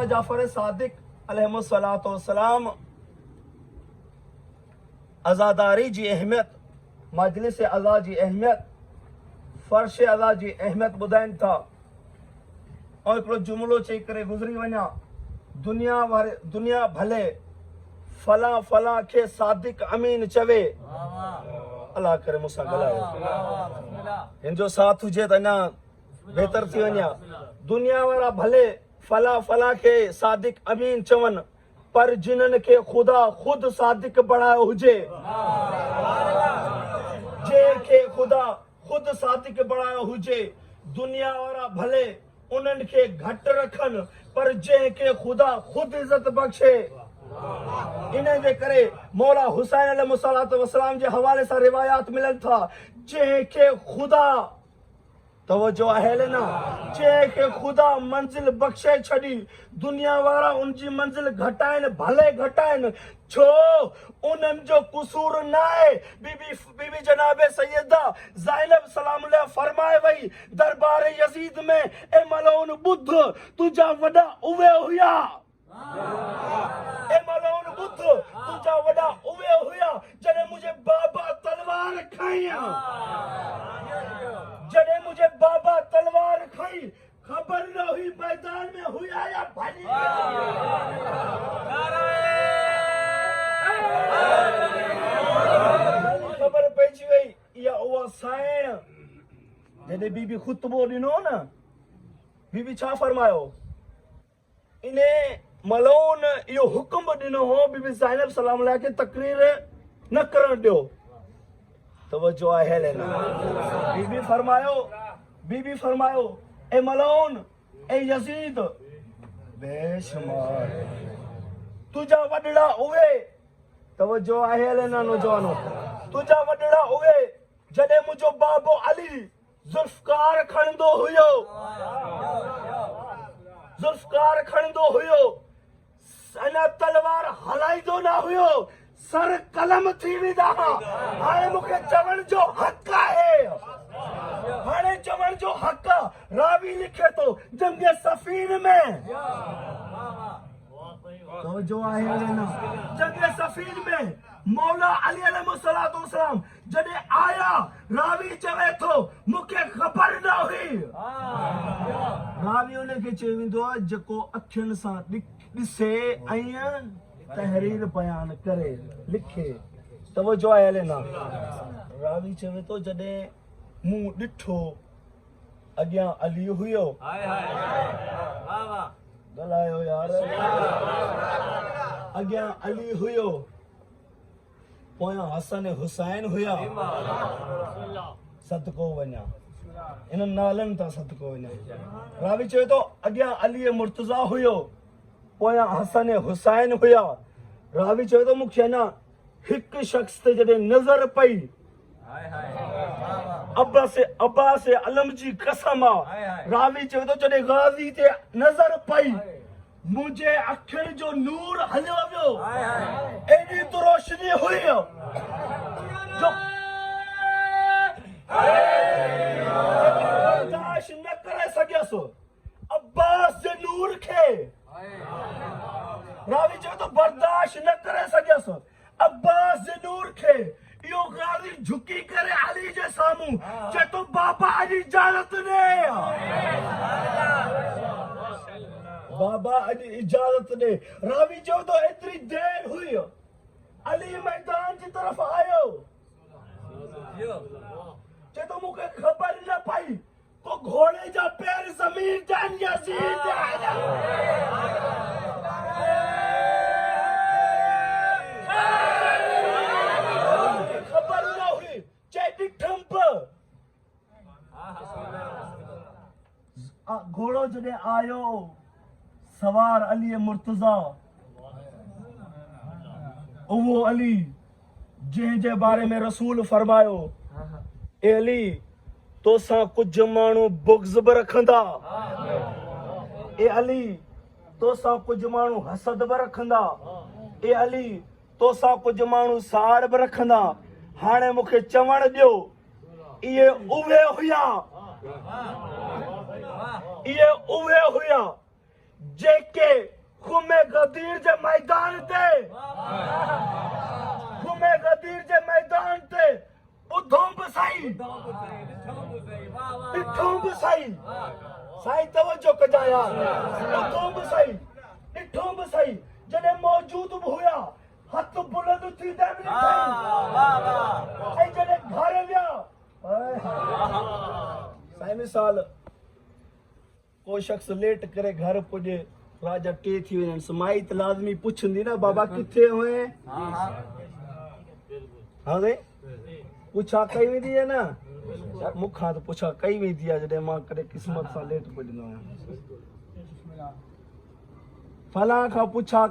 जाफर सादिक अलैहिस्सलातु वस्सलाम आज़ादारी जी अहमियत, मजलिस अज़ा जी अहमियत, फर्श अज़ा जी अहमियत ॿुधाइनि था। ऐं हिकिड़ो जुमिलो चई करे गुज़री वञा, दुनिया भले फलां फलां खे सादिक अमीन चवे। अल्लाह करे मूंसां ॻाल्हायो, हिन जो साथ हुजे त अञा बहितर थी वञा। दुनिया वारा भले फलां फलां खे सादिक अमीन चवनि, पर जिन्हनि खे ख़ुदा ख़ुदि सादिक बणायो हुजे, जंहिंखे ख़ुदा ख़ुदि सादिक बणायो हुजे, दुनिया वारा भले उन्हनि खे घटि रखनि, पर जंहिंखे ख़ुदा ख़ुदि इज़त बख़्शे। इन जे करे मौला हुसैन अलैहिस्सलातु वस्सलाम जे हवाले सां रिवायात मिलनि था, जंहिंखे ख़ुदा तवज्जो आहे न, जंहिंखे ख़ुदा मंज़िल बख़्शे छॾी, दुनिया वारा उनजी मंज़िल घटाइनि, भले घटाइनि, छो उन्हनि जो कुसूर न आहे। बीबी जनाबे सैयदा ज़ैनब सलामुल्लाह फरमाए वई दरबार यज़ीद में, ए मलऊन बुध तुंहिंजा वॾा उहे हुया, ए मलऊन बुध तुंहिंजा वॾा उहे हुया जॾहिं मुंहिंजे बाबा तलवार खईं, जॾहिं मुझे बाबा तलवार खई, खबर न हुई मैदान में हुआ या भली। खबर पइजी वई इहा उहा साइण। जॾहिं बीबी खुतबो ॾिनो न, बीबी छा फरमायो, इने मलऊन इहो हुक्म ॾिनो हो बीबी ज़ैनब सलामुल्लाह खे तकरीर न करण ॾियो। तवज्जो आहे लेना। बीबी फरमायो ए मलऊन ए यजीद बेशुमार तुझा वडड़ा उहे, तवज्जो आहे लेना नौजवानो, तुझा वडड़ा उहे जॾहिं मुंहिंजो बाबो अली ज़ुल्फ़कार खणंदो हुयो, ज़ुल्फ़कार खणंदो हुयो, अञा तलवार हलाईंदो न हुयो, सर कलम थी वेंदा। हाणे मूंखे चवण जो हक़ आहे, हाणे चवण जो हक़ आहे। रावी लिखे थो जंग सफ़ीन में, तवज्जो आहे न, जंग सफ़ीन में मौला अली अलैहिस्सलातु वस्सलाम जॾहिं आया, रावी चवे थो मूंखे ख़बर न हुई। रावी उनखे चई वेंदो आहे जेको अखियुनि सां ॾिसे ऐं तहरीर बयान करे लिखे। तवज्जो आहे लेना। रावी चवे थो जॾहिं मूं ॾिठो अॻियां अली हुयो, ॻाल्हायो यार, अॻियां अली हुयो, पोयां हसन हुसैन हुया, सदको वञा इन नालनि तां सदको वञा। रावी चवे थो अॻियां अली मुर्तज़ा हुयो, पोयां हसन हुसैन हुया। रावी चवे थो मूंखे अञा हिकु शख़्स ते जॾहिं नज़र पई, अब्बास अलम जी कसम आहे। रावी चवे थो जॾहिं गाज़ी ते नज़र पई, मुंहिंजे अखियुनि जो नूर हलियो वियो, एॾी त रोशनी हुई जो बर्दाश्त न करे सघियसि अब्बास जे नूर खे। रावी चवे थो बर्दाश्त न करे सघियसि अब्बास जे नूर खे। इहो गाज़ी झुकी करे अली जे साम्हूं चए थो बाबा अॼु इजाज़त ॾे, बाबा अॼु इजाज़त ॾे। रावी चवे थो एतिरी देर हुई, अली मैदान जी तरफ़ आयो, चए थो मूंखे ख़बर न पई तो घोड़े जा पैर ज़मीन ते यज़ीद खबर न हुई, चए ॾिठम घोड़ो जॾहिं आयो सवार अली मुर्तज़ा, उहो अली जंहिंजे बारे में रसूल फरमायो ए अली तोसां कुझु माण्हू बुग़्ज़ बि रखंदा, ए अली तोसां कुझु माण्हू हसद बि रखंदा, ए अली तोसां कुझु माण्हू साड़ बि रखंदा। हाणे मूंखे चवण ॾियो इहे उहे हुया, इहे उहे हुया जेके खुमे गदीर जे मैदान ते खुमे गदीर जे मैदान ते उधों बि साईं ॾिठो बि साईं साईं तवजो कजा यार उधों बि साईं ॾिठो बि साईं जॾहिं मौजूद बि हुया हथ बुलंद थी दे बि ऐं जॾहिं घर विया साईं मिसाल को शख्स लेट करे घर पुॼे राजा टे थी वञनि समाई त लाज़मी पुछंदी न बाबा किथे हुए हाँ वे पुछा कई वेंदी आहे न मूंखां त पुछा कई वेंदी आहे जॾहिं मां कॾहिं क़िस्मत सां लेट पुॼंदो आहियां फलां खां पुछा